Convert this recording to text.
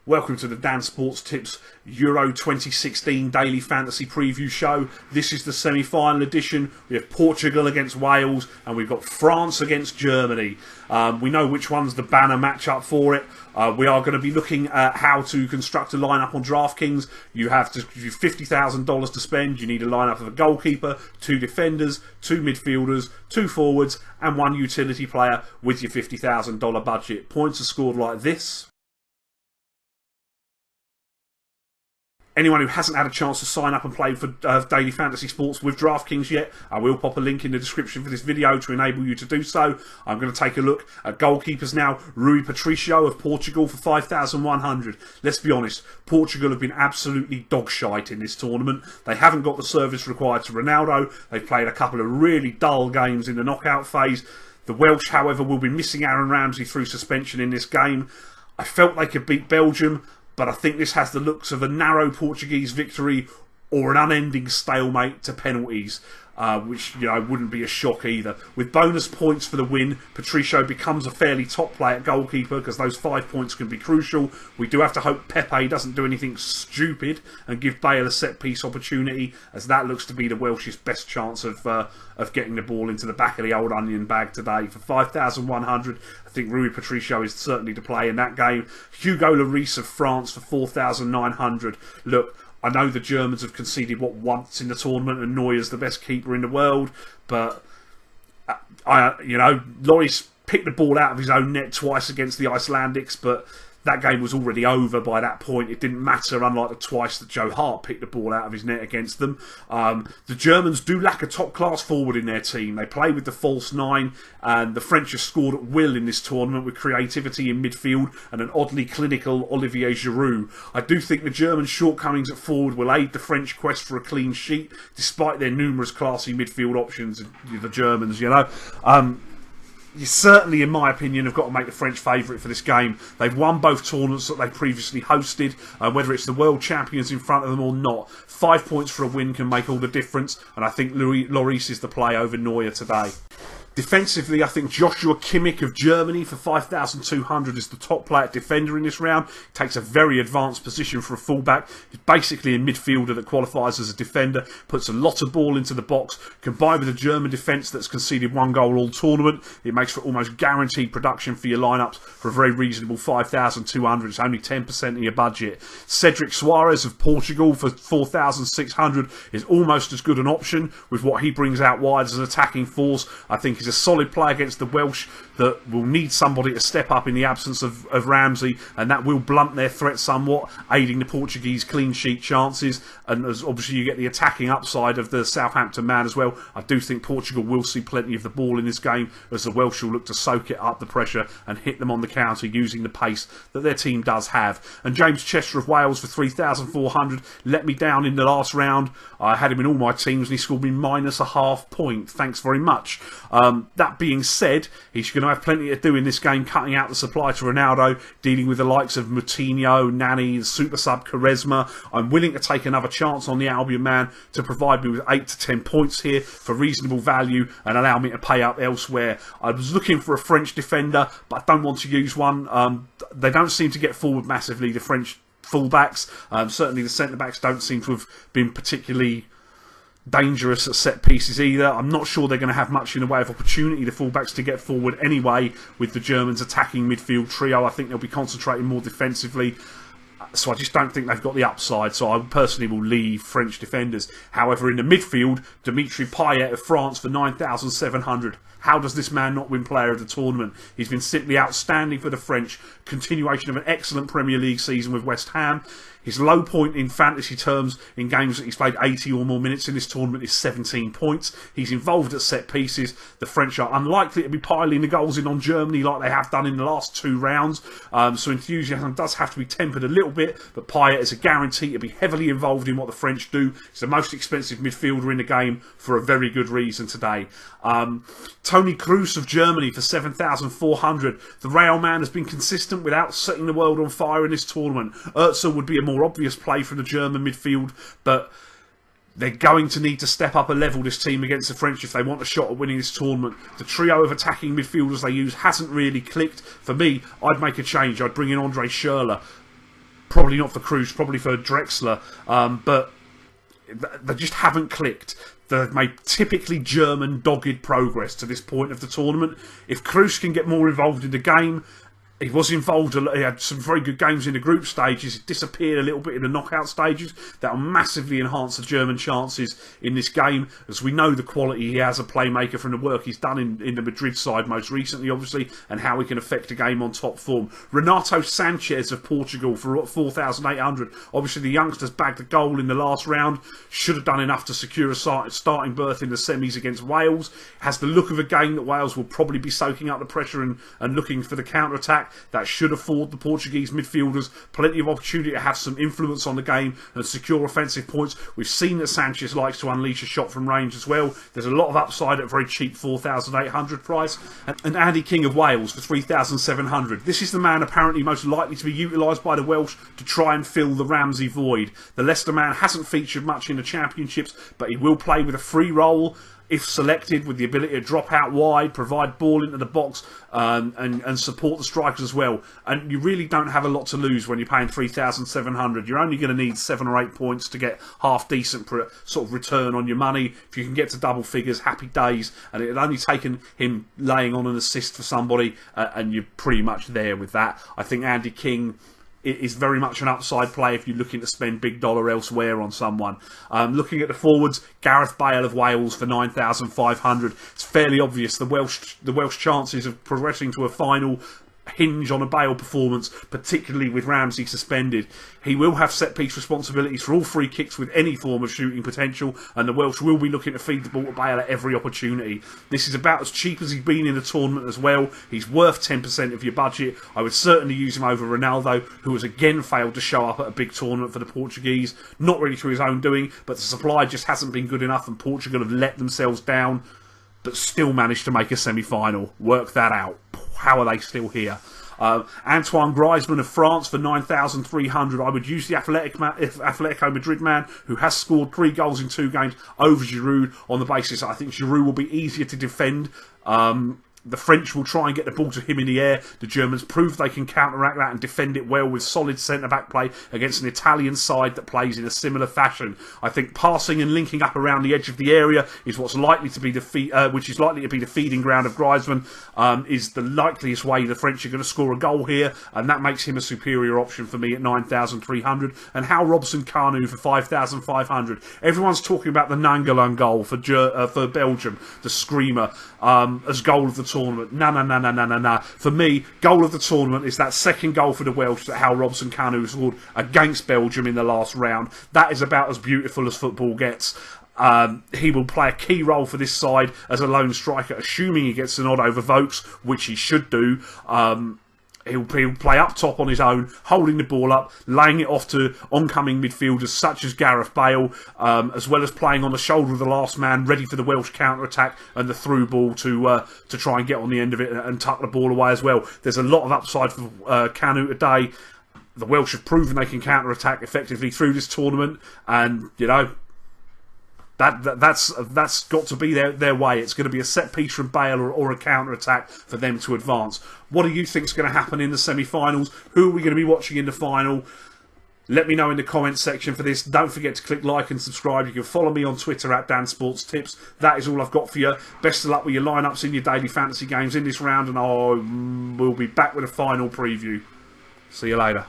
Welcome to the Dan Sports Tips Euro 2016 Daily Fantasy Preview Show. This is the semi-final edition. We have Portugal against Wales and we've got France against Germany. We know which one's the banner matchup for it. We are going to be looking at how to construct a lineup on DraftKings. You have $50,000 to spend. You need a lineup of a goalkeeper, 2 defenders, 2 midfielders, 2 forwards and 1 utility player with your $50,000 budget. Points are scored like this. Anyone who hasn't had a chance to sign up and play for Daily Fantasy Sports with DraftKings yet, I will pop a link in the description for this video to enable you to do so. I'm going to take a look at goalkeepers now. Rui Patricio of Portugal for 5,100. Let's be honest, Portugal have been absolutely dog shite in this tournament. They haven't got the service required to Ronaldo. They've played a couple of really dull games in the knockout phase. The Welsh, however, will be missing Aaron Ramsey through suspension in this game. I felt they could beat Belgium, but I think this has the looks of a narrow Portuguese victory or an unending stalemate to penalties, which wouldn't be a shock either. With bonus points for the win, Patricio becomes a fairly top play at goalkeeper because those 5 points can be crucial. We do have to hope Pepe doesn't do anything stupid and give Bale a set-piece opportunity, as that looks to be the Welsh's best chance of getting the ball into the back of the old onion bag today. For 5,100, I think Rui Patricio is certainly to play in that game. Hugo Lloris of France for 4,900. Look, I know the Germans have conceded once in the tournament, and Neuer's the best keeper in the world, but Lloris picked the ball out of his own net twice against the Icelandics, but that game was already over by that point. It didn't matter, unlike the twice that Joe Hart picked the ball out of his net against them. The Germans do lack a top-class forward in their team. They play with the false 9, and the French have scored at will in this tournament with creativity in midfield and an oddly clinical Olivier Giroud. I do think the German shortcomings at forward will aid the French quest for a clean sheet, despite their numerous classy midfield options, the Germans, You certainly, in my opinion, have got to make the French favourite for this game. They've won both tournaments that they previously hosted, whether it's the world champions in front of them or not. 5 points for a win can make all the difference, and I think Lloris is the play over Neuer today. Defensively, I think Joshua Kimmich of Germany for 5,200 is the top player defender in this round. He takes a very advanced position for a fullback. He's basically a midfielder that qualifies as a defender, puts a lot of ball into the box. Combined with a German defence that's conceded 1 goal all tournament, it makes for almost guaranteed production for your lineups for a very reasonable 5,200. It's only 10% of your budget. Cedric Soares of Portugal for 4,600 is almost as good an option with what he brings out wide as an attacking force. I think he's a solid play against the Welsh that will need somebody to step up in the absence of Ramsey, and that will blunt their threat somewhat, aiding the Portuguese clean sheet chances. And as obviously you get the attacking upside of the Southampton man as well. I do think Portugal will see plenty of the ball in this game, as the Welsh will look to soak it up the pressure and hit them on the counter using the pace that their team does have. And James Chester of Wales for 3,400 let me down in the last round. I had him in all my teams and he scored me -0.5 point. Thanks very much. That being said, he's going to have plenty to do in this game, cutting out the supply to Ronaldo, dealing with the likes of Moutinho, Nani, super sub Quaresma. I'm willing to take another chance on the Albion man to provide me with 8 to 10 points here for reasonable value and allow me to pay up elsewhere. I was looking for a French defender, but I don't want to use one. They don't seem to get forward massively, the French fullbacks. Certainly the centre-backs don't seem to have been particularly dangerous at set pieces either. I'm not sure they're going to have much in the way of opportunity, the fullbacks, to get forward anyway with the Germans attacking midfield trio. I think they'll be concentrating more defensively. So I just don't think they've got the upside. So I personally will leave French defenders. However, in the midfield, Dimitri Payet of France for 9,700. How does this man not win player of the tournament? He's been simply outstanding for the French. Continuation of an excellent Premier League season with West Ham. His low point in fantasy terms in games that he's played 80 or more minutes in this tournament is 17 points. He's involved at set pieces. The French are unlikely to be piling the goals in on Germany like they have done in the last 2 rounds. So enthusiasm does have to be tempered a little bit, but Payet is a guarantee to be heavily involved in what the French do. He's the most expensive midfielder in the game for a very good reason today. Toni Kroos of Germany for 7,400. The Real man has been consistent without setting the world on fire in this tournament. Özil would be a more obvious play from the German midfield, but they're going to need to step up a level, this team, against the French if they want a shot at winning this tournament. The trio of attacking midfielders they use hasn't really clicked. For me, I'd make a change. I'd bring in Andre Schürrle. Probably not for Cruz, probably for Drexler, but they just haven't clicked. They've made typically German dogged progress to this point of the tournament. If Cruz can get more involved in the game, he was involved. He had some very good games in the group stages. He disappeared a little bit in the knockout stages. That will massively enhance the German chances in this game, as we know the quality he has a playmaker from the work he's done in the Madrid side most recently, obviously, and how he can affect a game on top form. Renato Sanchez of Portugal for 4,800. Obviously, the youngsters bagged a goal in the last round. Should have done enough to secure a starting berth in the semis against Wales. Has the look of a game that Wales will probably be soaking up the pressure and looking for the counter-attack. That should afford the Portuguese midfielders plenty of opportunity to have some influence on the game and secure offensive points. We've seen that Sanchez likes to unleash a shot from range as well. There's a lot of upside at a very cheap 4,800 price. And Andy King of Wales for 3,700. This is the man apparently most likely to be utilised by the Welsh to try and fill the Ramsey void. The Leicester man hasn't featured much in the championships, but he will play with a free role if selected, with the ability to drop out wide, provide ball into the box, and support the strikers as well. And you really don't have a lot to lose when you're paying 3,700. You're only going to need 7 or 8 points to get half decent sort of return on your money. If you can get to double figures, happy days. And it had only taken him laying on an assist for somebody, and you're pretty much there with that. I think Andy King is very much an upside play if you're looking to spend big dollar elsewhere on someone. Looking at the forwards, Gareth Bale of Wales for 9,500. It's fairly obvious the Welsh chances of progressing to a final hinge on a Bale performance, particularly with Ramsey suspended. He will have set-piece responsibilities for all free kicks with any form of shooting potential, and the Welsh will be looking to feed the ball to Bale at every opportunity. This is about as cheap as he's been in the tournament as well. He's worth 10% of your budget. I would certainly use him over Ronaldo, who has again failed to show up at a big tournament for the Portuguese. Not really through his own doing, but the supply just hasn't been good enough, and Portugal have let themselves down, but still managed to make a semi-final. Work that out. How are they still here? Antoine Griezmann of France for 9,300. I would use the Atletico Madrid man, who has scored 3 goals in 2 games, over Giroud, on the basis that I think Giroud will be easier to defend. The French will try and get the ball to him in the air. The Germans prove they can counteract that and defend it well with solid centre-back play against an Italian side that plays in a similar fashion. I think passing and linking up around the edge of the area is what's likely to be the feeding ground of Griezmann. Is the likeliest way the French are going to score a goal here, and that makes him a superior option for me at 9,300. And Hal Robson-Kanu for 5,500. Everyone's talking about the Nangolan goal for Belgium, the screamer, as goal of the tournament. No. For me, goal of the tournament is that second goal for the Welsh that Hal Robson-Kanu scored against Belgium in the last round. That is about as beautiful as football gets. He will play a key role for this side as a lone striker, assuming he gets the nod over Vokes, which he should do. He'll play up top on his own, holding the ball up, laying it off to oncoming midfielders such as Gareth Bale, as well as playing on the shoulder of the last man, ready for the Welsh counter-attack and the through ball to try and get on the end of it and tuck the ball away as well. There's a lot of upside for Kanu today. The Welsh have proven they can counter-attack effectively through this tournament, and, you know, That's got to be their way. It's going to be a set piece from Bale or a counter attack for them to advance. What do you think is going to happen in the semi-finals? Who are we going to be watching in the final? Let me know in the comments section for this. Don't forget to click like and subscribe. You can follow me on Twitter at dansports.tips. That is all I've got for you. Best of luck with your lineups in your daily fantasy games in this round, and I will be back with a final preview. See you later.